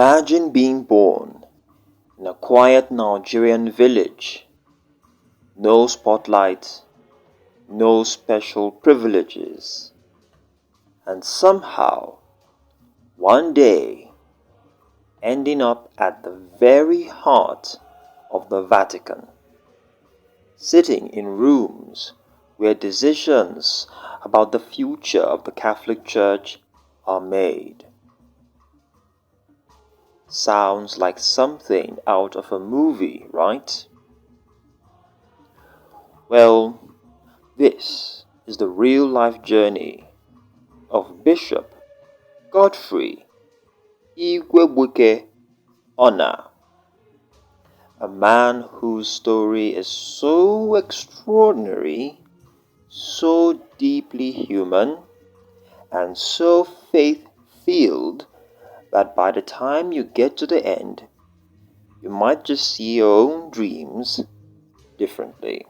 Imagine being born in a quiet Nigerian village. No spotlight, no special privileges. And somehow, one day, ending up at the very heart of the Vatican, sitting in rooms where decisions about the future of the Catholic Church are made. Sounds like something out of a movie, right? Well, this is the real-life journey of Bishop Godfrey Igwebuike Onah, a man whose story is so extraordinary, so deeply human, and so faith-filled that by the time you get to the end, you might just see your own dreams differently.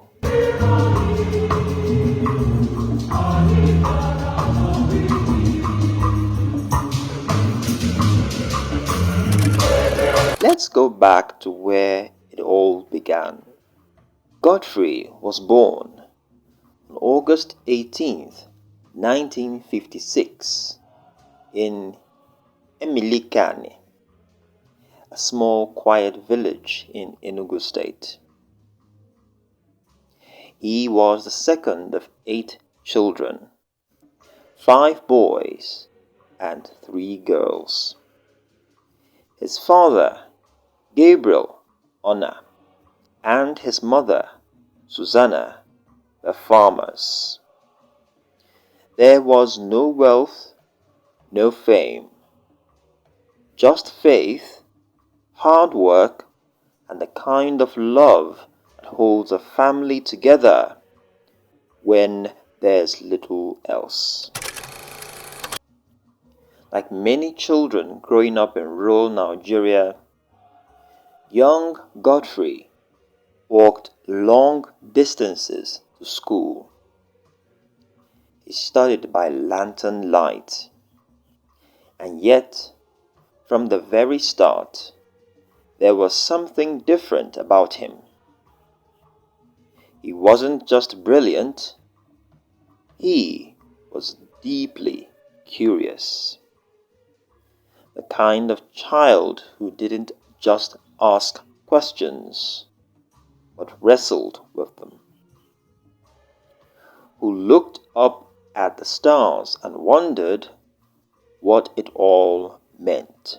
Let's go back to where it all began. Godfrey was born on August 18th, 1956 in Imilike, a small quiet village in Enugu State. He was the second of 8 children, 5 boys and 3 girls. His father, Godfrey Onah, and his mother, Susanna, were farmers. There was no wealth, no fame, just faith, hard work, and the kind of love that holds a family together when there's little else. Like many children growing up in rural Nigeria, young Godfrey walked long distances to school. He studied by lantern light, and yet, from the very start, there was something different about him. He wasn't just brilliant, he was deeply curious. The kind of child who didn't just ask questions, but wrestled with them. Who looked up at the stars and wondered what it all meant.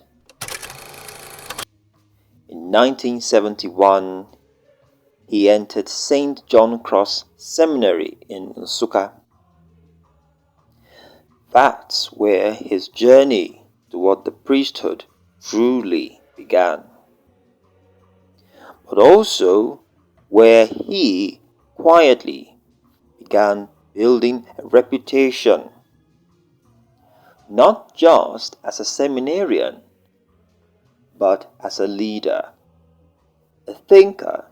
In 1971, he entered St. John Cross Seminary in Nsukka. That's where his journey toward the priesthood truly began. But also where he quietly began building a reputation, not just as a seminarian, but as a leader, a thinker,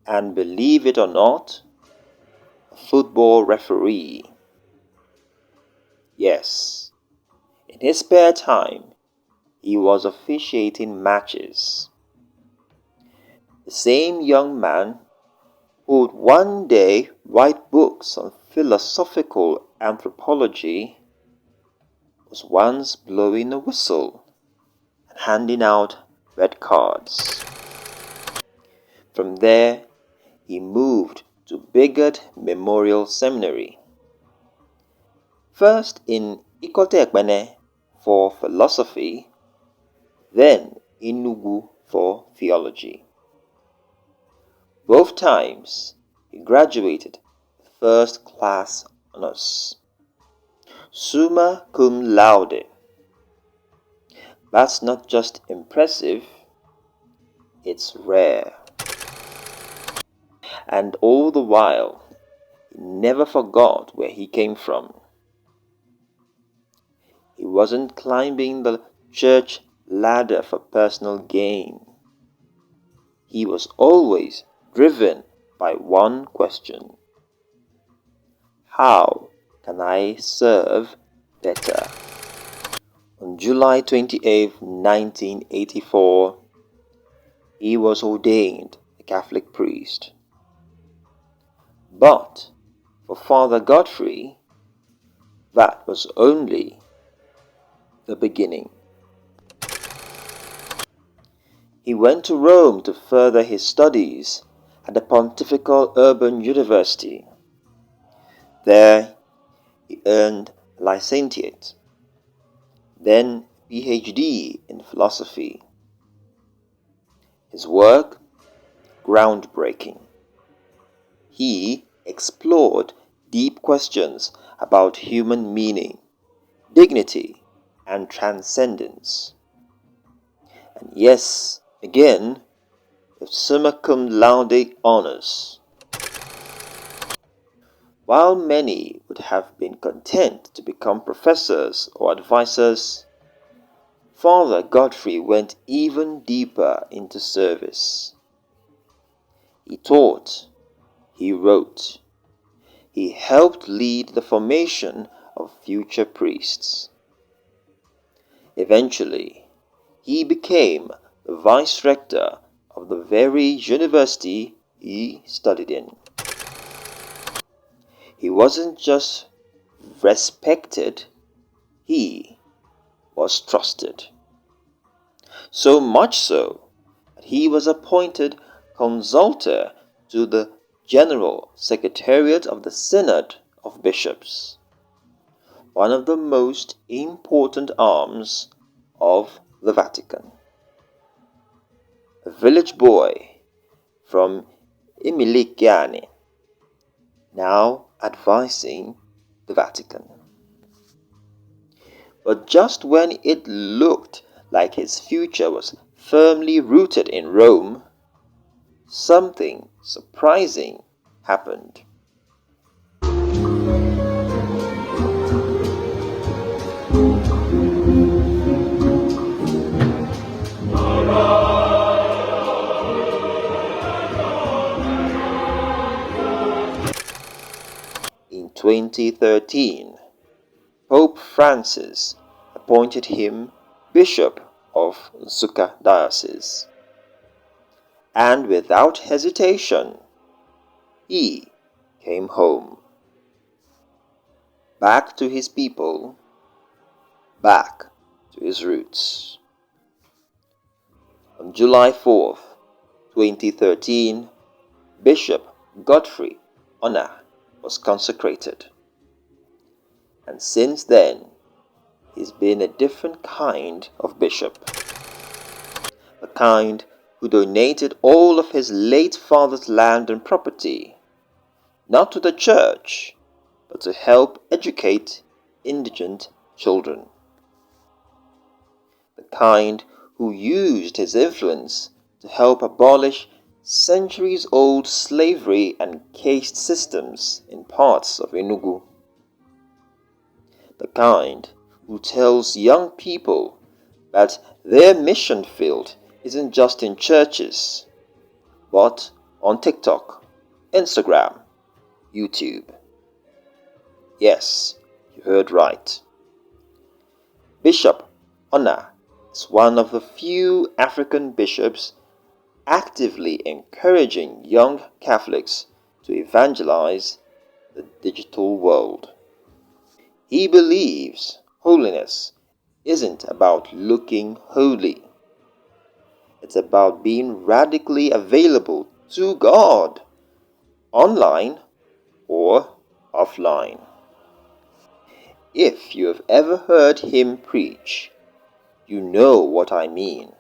and believe it or not, a football referee. Yes, in his spare time, he was officiating matches. The same young man who would one day write books on philosophical anthropology was once blowing a whistle and handing out red cards. From there, he moved to Bigod Memorial Seminary, first in Ikote for philosophy, then Enugu for theology. Both times, he graduated with first-class honors, summa cum laude. That's not just impressive, it's rare. And all the while, he never forgot where he came from. He wasn't climbing the church ladder for personal gain. He was always driven by one question: how can I serve better? On July 28, 1984, he was ordained a Catholic priest. But for Father Godfrey, that was only the beginning. He went to Rome to further his studies at the Pontifical Urban University. There, he earned a licentiate, then PhD in philosophy. His work, groundbreaking. He explored deep questions about human meaning, dignity, and transcendence. And yes, again, with summa cum laude honors. While many would have been content to become professors or advisors, Father Godfrey went even deeper into service. He taught, he wrote, he helped lead the formation of future priests. Eventually, he became the vice-rector of the very university he studied in. He wasn't just respected, he was trusted. So much so that he was appointed consultor to the General Secretariat of the Synod of Bishops, one of the most important arms of the Vatican. A village boy from Imilike, now advising the Vatican. But just when it looked like his future was firmly rooted in Rome, something surprising happened. In 2013, Pope Francis appointed him Bishop of Nsukka Diocese. And without hesitation, he came home. Back to his people, back to his roots. On July 4th, 2013, Bishop Godfrey Onah was consecrated. And since then, he's been a different kind of bishop. A kind who donated all of his late father's land and property, not to the church, but to help educate indigent children. The kind who used his influence to help abolish centuries-old slavery and caste systems in parts of Enugu. The kind who tells young people that their mission field isn't just in churches, but on TikTok, Instagram, YouTube. Yes, you heard right. Bishop Onah is one of the few African bishops actively encouraging young Catholics to evangelize the digital world. He believes holiness isn't about looking holy. It's about being radically available to God, online or offline. If you have ever heard him preach, you know what I mean.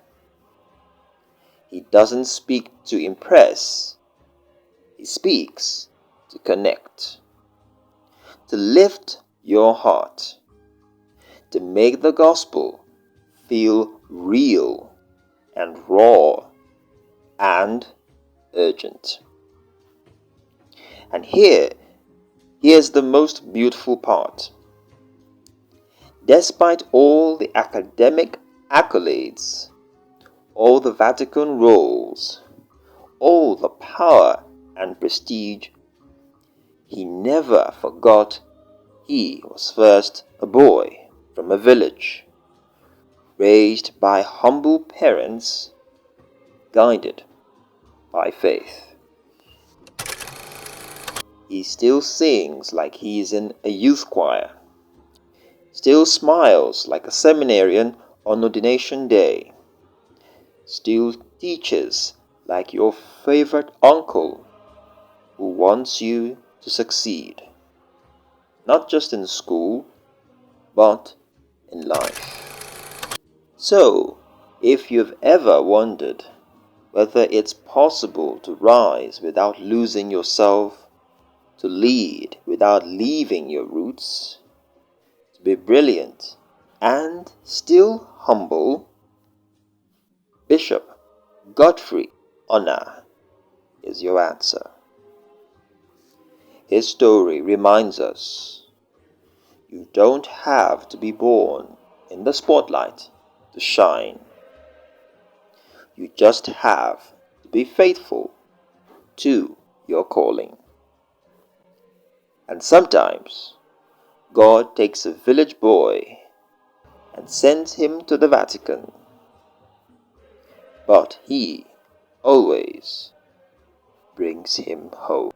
He doesn't speak to impress. He speaks to connect, to lift your heart, to make the gospel feel real and raw and urgent. And here's the most beautiful part. Despite all the academic accolades, all the Vatican roles, all the power and prestige, he never forgot he was first a boy from a village raised by humble parents, guided by faith. He still sings like he's in a youth choir, still smiles like a seminarian on ordination day, still teaches like your favorite uncle who wants you to succeed, not just in school, but in life. So, if you've ever wondered whether it's possible to rise without losing yourself, to lead without leaving your roots, to be brilliant and still humble, Bishop Godfrey Onah is your answer. His story reminds us you don't have to be born in the spotlight to shine. You just have to be faithful to your calling. And sometimes God takes a village boy and sends him to the Vatican. But He always brings him home.